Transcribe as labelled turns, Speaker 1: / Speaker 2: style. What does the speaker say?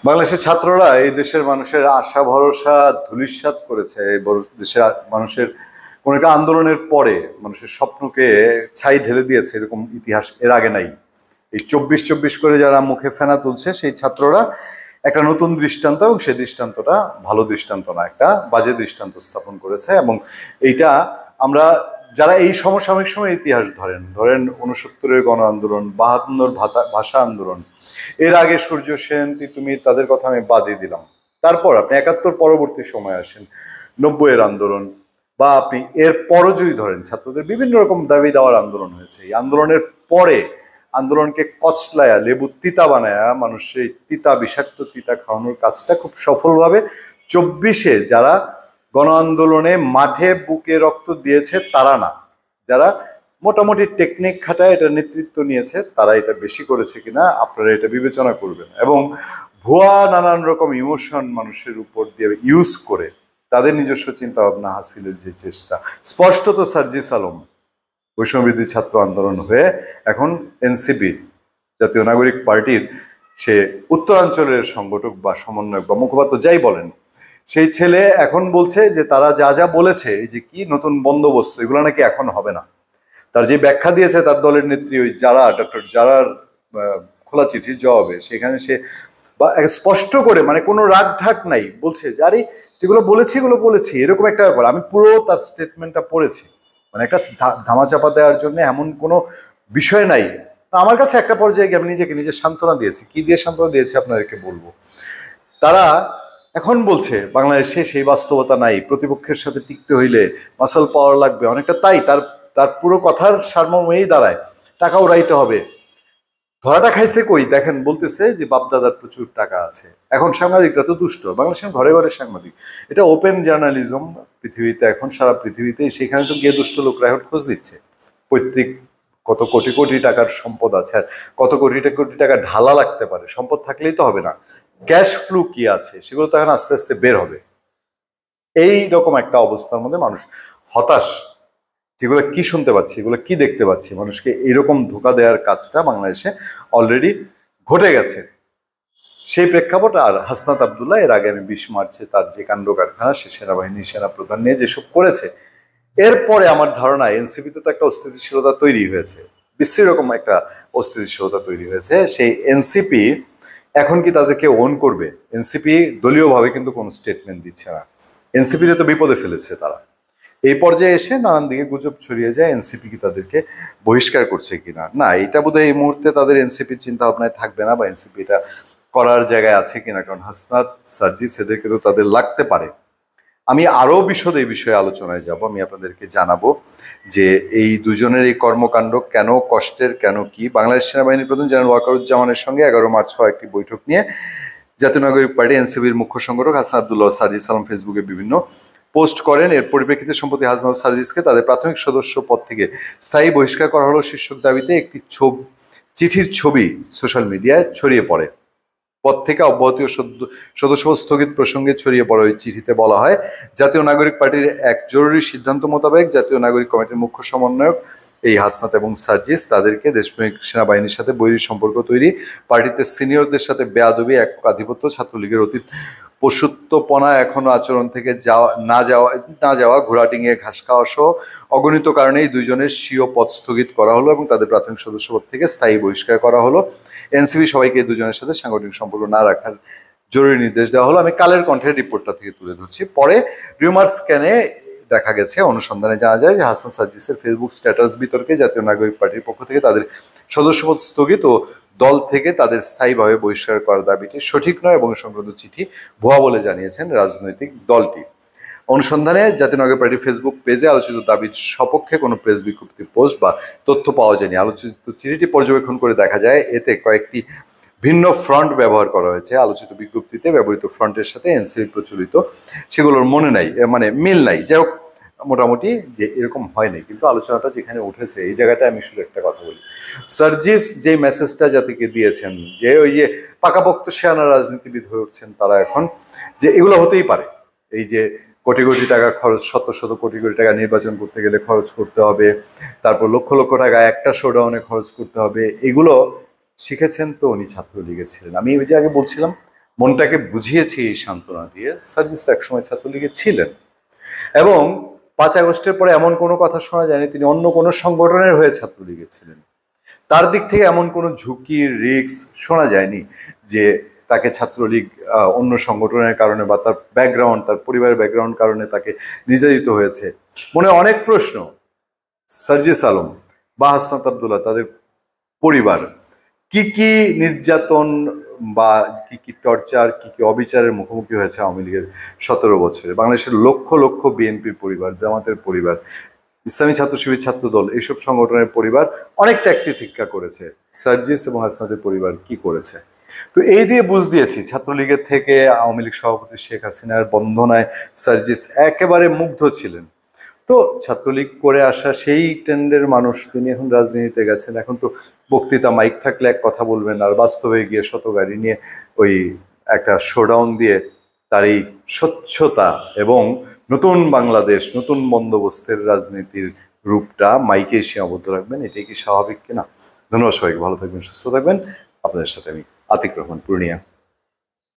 Speaker 1: বাংলাদেশের ছাত্ররা এই দেশের মানুষের আশা ভরসা ধূলিসাৎ করেছে। এই দেশের মানুষের কোন একটা আন্দোলনের পরে মানুষের স্বপ্নকে ছাই ঢেলে দিয়েছে, এরকম ইতিহাস এর আগে নাই। এই 24-24 করে যারা মুখে ফেনা তুলছে সেই ছাত্ররা একটা নতুন দৃষ্টান্ত, এবং সেই দৃষ্টান্তটা ভালো দৃষ্টান্ত না, একটা বাজে দৃষ্টান্ত স্থাপন করেছে। এবং এইটা আমরা যারা এই সমসাময়িক সময় ইতিহাস ধরেন ধরেন 69-এর গণ আন্দোলন, 52-র ভাষা আন্দোলন, এর আগে সূর্য সেন, তিতুমির, তাদের কথা আমি বাদই দিলাম। তারপর আপনি 71 পরবর্তী সময় আসেন, 90-এর আন্দোলন, বা আপনি এর পরও যদি ধরেন ছাত্রদের বিভিন্ন রকম দাবি দেওয়ার আন্দোলন হয়েছে। এই আন্দোলনের পরে আন্দোলনকে কচলায়া লেবু তিতা বানায়া মানুষ এই তিতা বিষাক্ত তিতা খাওয়ানোর কাজটা খুব সফলভাবে 24-এ যারা গণ আন্দোলনে মাঠে বুকে রক্ত দিয়েছে তারা না, যারা মোটামুটি টেকনিক খাটায় এটা নেতৃত্ব নিয়েছে তারা এটা বেশি করেছে কিনা আপনারা এটা বিবেচনা করবেন। এবং ভুয়া নানান রকম ইমোশন মানুষের উপর দিয়ে ইউজ করে তাদের নিজস্ব চিন্তা ভাবনা হাসিলের যে চেষ্টা, স্পষ্টত সার্জিস আলম বৈষম্যবিরোধী ছাত্র আন্দোলন হয়ে এখন এনসিপি জাতীয় নাগরিক পার্টির সে উত্তরাঞ্চলের সংগঠক বা সমন্বয়ক বা মুখপাত্র যাই বলেন, সেই ছেলে এখন বলছে যে তারা যা যা বলেছে, এই যে কি নতুন বন্দোবস্ত, এগুলো নাকি এখন হবে না। তার যে ব্যাখ্যা দিয়েছে তার দলের নেত্রী ওই যারা ডক্টর যারার খোলা চিঠির জবাবে, সেখানে সে বা স্পষ্ট করে, মানে কোনো রাগ ঢাক নাই, বলছে যে আরে যেগুলো বলেছি এগুলো বলেছি, এরকম একটা ব্যাপার। আমি পুরো তার স্টেটমেন্টটা পড়েছি, মানে একটা ধামাচাপা দেওয়ার জন্য এমন কোনো বিষয় নাই। আমার কাছে একটা পর্যায়ে গিয়ে আমি নিজে সান্ত্বনা দিয়েছি। কি দিয়ে সান্ত্বনা দিয়েছি আপনাদেরকে বলবো। তারা এখন বলছে বাংলাদেশে সেই বাস্তবতা নাই, প্রতিপক্ষের সাথে টিকতে হইলে মাসল পাওয়ার লাগবে, অনেকটা তাই। তার তার পুরো কথার সারমর্মেই দাঁড়ায় টাকা উড়াইতে হবে। ধরাটা খাইছে কই দেখেন, বলতেছে যে বাপদাদার প্রচুর টাকা আছে। এখন সাংবাদিকরা তো দুষ্ট, বাংলাদেশের ঘরে ঘরে সাংবাদিক, এটা ওপেন জার্নালিজম পৃথিবীতে এখন, সারা পৃথিবীতে। সেখানে তো গিয়ে দুষ্ট লোকরা এখন খোঁজ দিচ্ছে পৈতৃক কত কোটি কোটি টাকার সম্পদ আছে, আর কত কোটি কোটি টাকা ঢালা লাগতে পারে। সম্পদ থাকলেই তো হবে না, ক্যাশ ফ্লো কি আছে সেগুলো তো এখন আস্তে আস্তে বের হবে। এই রকম একটা অবস্থার মধ্যে মানুষ হতাশ। যেগুলো কি শুনতে পাচ্ছি, এগুলো কি দেখতে পাচ্ছি, মানুষকে এরকম ধোঁকা দেওয়ার কাজটা বাংলাদেশে অলরেডি ঘটে গেছে। সেই প্রেক্ষাপট। আর হাসনাত আবদুল্লাহ এর আগে আমি 20 মার্চে তার যে কাণ্ড কারখানা, সে সেনাবাহিনীর সেনাপ্রধান নিয়ে যেসব করেছে, এরপরে আমার ধারণা এনসিপিতে তো একটা অস্থিতিশীলতা তৈরি হয়েছে, বিশ্রী রকম একটা অস্থিতিশীলতা তৈরি হয়েছে। সেই এনসিপি এখন কি তাদেরকে ওন করবে? এনসিপি দলীয়ভাবে কিন্তু কোনো স্টেটমেন্ট দিচ্ছে না। এনসিপিতে তো বিপদে ফেলেছে তারা। এই পর্যায়ে এসে নানান দিকে গুজব ছড়িয়ে যায় এনসিপি কি তাদেরকে বহিষ্কার করছে কিনা। না, এটা বোধহয় এই মুহূর্তে তাদের এনসিপির চিন্তা ভাবনায় থাকবে না, বা এনসিপি এটা করার জায়গায় আছে কিনা। কারণ হাসনাত, সার্জিস, এদেরকে তো তাদের লাগতে পারে। আমি আরো বিশদে এই বিষয়ে আলোচনায় যাব, আমি আপনাদেরকে জানাবো যে এই দুজনের এই কর্মকাণ্ড কেন কষ্টের, কেন কি। বাংলাদেশ সেনাবাহিনীর প্রধান জেনারেল ওয়াকারুজ্জামানের সঙ্গে 11 মার্চ হওয়া একটি বৈঠক নিয়ে জাতীয় নাগরিক পার্টি এনসিপির মুখ্য সংগঠক হাসান আবদুল্লাহ সার্জিস আলম ফেসবুকে বিভিন্ন পোস্ট করেন। এর পরিপ্রেক্ষিতে সম্প্রতি হাসনাত সার্জিসকে তাদের প্রাথমিক সদস্য পদ থেকে স্থায়ী বহিষ্কার করা হলো শীর্ষক দাবিতে একটি চিঠির ছবি সোশ্যাল মিডিয়ায় ছড়িয়ে পড়ে। পদ থেকে অব্যাহতি ও সদস্যপদ স্থগিত প্রসঙ্গে ছড়িয়ে পড়া ওই চিঠিতে বলা হয়, জাতীয় নাগরিক পার্টির এক জরুরি সিদ্ধান্ত মোতাবেক জাতীয় নাগরিক কমিটির মুখ্য সমন্বয়ক এই হাসনাত এবং সার্জিস তাদেরকে দেশপ্রেমিক সেনাবাহিনীর সাথে বৈরী সম্পর্ক তৈরি, পার্টিতে সিনিয়রদের সাথে বেয়াদবি, এক আধিপত্য, ছাত্রলীগের অতীত পশুত্বপনা, এখনো আচরণ থেকে না যাওয়া, ঘোড়া ডিঙিয়ে ঘাস খাওয়া সহ অগণিত কারণে এই দুইজনের স্বীয় পদ স্থগিত করা হলো এবং তাদের প্রাথমিক সদস্যপদ থেকে স্থায়ী বহিষ্কার করা হলো। এনসিপি সবাইকে এই দুজনের সাথে সাংগঠনিক সম্পর্ক না রাখার জরুরি নির্দেশ দেওয়া হলো। আমি কালের কণ্ঠের রিপোর্টটা থেকে তুলে ধরছি। পরে রিউমার স্ক্যানে দেখা গেছে, অনুসন্ধানে জানা যায় যে হাসান সার্জিসের ফেসবুক স্ট্যাটাস বিতর্কে জাতীয় নাগরিক পার্টির পক্ষ থেকে তাদের সদস্যপদ স্থগিত ও দল থেকে তাদের স্থায়ীভাবে বহিষ্কার করার দাবিটি সঠিক নয় এবং সংক্রান্ত চিঠি ভুয়া বলে জানিয়েছেন রাজনৈতিক দলটি। অনুসন্ধানে জাতীয় নাগরিক পার্টির ফেসবুক পেজে আলোচিত দাবির সপক্ষে কোনো প্রেস বিজ্ঞপ্তি, পোস্ট বা তথ্য পাওয়া যায়নি। আলোচিত চিঠিটি পর্যবেক্ষণ করে দেখা যায় এতে কয়েকটি ভিন্ন ফ্রন্ট ব্যবহার করা হয়েছে। আলোচিত বিজ্ঞপ্তিতে ব্যবহৃত ফ্রন্টের সাথে এনসিপি প্রচলিত সেগুলোর মনে নাই, মানে মিল নাই। যাই হোক, মোটামুটি যে এরকম হয়নি, কিন্তু আলোচনাটা যেখানে উঠেছে এই জায়গাটায় আমি শুধু একটা কথা বলি। সার্জিস যে মেসেজটা জাতিকে দিয়েছেন, যে ওই যে পাকাপোক্ত শেয়ানা রাজনীতিবিদ হয়ে উঠছেন তারা এখন, যে এগুলো হতেই পারে, এই যে কোটি কোটি টাকা খরচ, শত শত কোটি কোটি টাকা নির্বাচন করতে গেলে খরচ করতে হবে, তারপর লক্ষ লক্ষ টাকা একটা শোডাউনে খরচ করতে হবে, এগুলো শিখেছেন তো উনি ছাত্রলীগে ছিলেন। আমি ওই যে আগে বলছিলাম মনটাকে বুঝিয়েছি এই সান্ত্বনা দিয়ে। সার্জিস তো একসময় ছাত্রলীগে ছিলেন এবং 5 আগস্টের পরে এমন কোনো কথা শোনা যায়নি তিনি অন্য কোনো সংগঠনের হয়ে ছাত্রলীগে ছিলেন। তার দিক থেকে এমন কোনো ঝুঁকি রিস্ক শোনা যায়নি যে তাকে ছাত্রলীগ অন্য সংগঠনের কারণে বা তার ব্যাকগ্রাউন্ড, তার পরিবারের ব্যাকগ্রাউন্ড কারণে তাকে নির্যাতিত হয়েছে। মনে অনেক প্রশ্ন। সার্জিস আলম বা হাসনাত আবদুল্লাহ তাদের পরিবার কি কি নির্যাতন বা কি কি টর্চার, কি কি অবিচারের মুখোমুখি হয়েছে আওয়ামী লীগের 17 বছরে। বাংলাদেশের লক্ষ লক্ষ বিএনপির পরিবার, জামাতের পরিবার, ইসলামী ছাত্র শিবির ছাত্র দল, এইসব সংগঠনের পরিবার অনেক ত্যাগ তিতিক্ষা করেছে। সার্জিস এবং হাসনাতের পরিবার কি করেছে? তো এই দিয়ে বুঝ দিয়েছি ছাত্রলীগের থেকে আওয়ামী লীগ সভাপতি শেখ হাসিনার বন্ধনায় সার্জিস একেবারে মুগ্ধ ছিলেন। তো ছাত্রলীগ করে আসা সেই ট্রেন্ডের মানুষ, তিনি এখন রাজনীতিতে গেছেন। এখন তো বক্তৃতা মাইক থাকলে এক কথা বলবেন, আর বাস্তবে গিয়ে শত গাড়ি নিয়ে ওই একটা শোডাউন দিয়ে তার এই স্বচ্ছতা এবং নতুন বাংলাদেশ, নতুন বন্দোবস্তের রাজনীতির রূপটা মাইকে সীমাবদ্ধ রাখবেন। এটাই কি স্বাভাবিক কিনা? ধন্যবাদ সবাইকে, ভালো থাকবেন, সুস্থ থাকবেন। আপনাদের সাথে আমি আতিক রহমান, পূর্ণিয়া।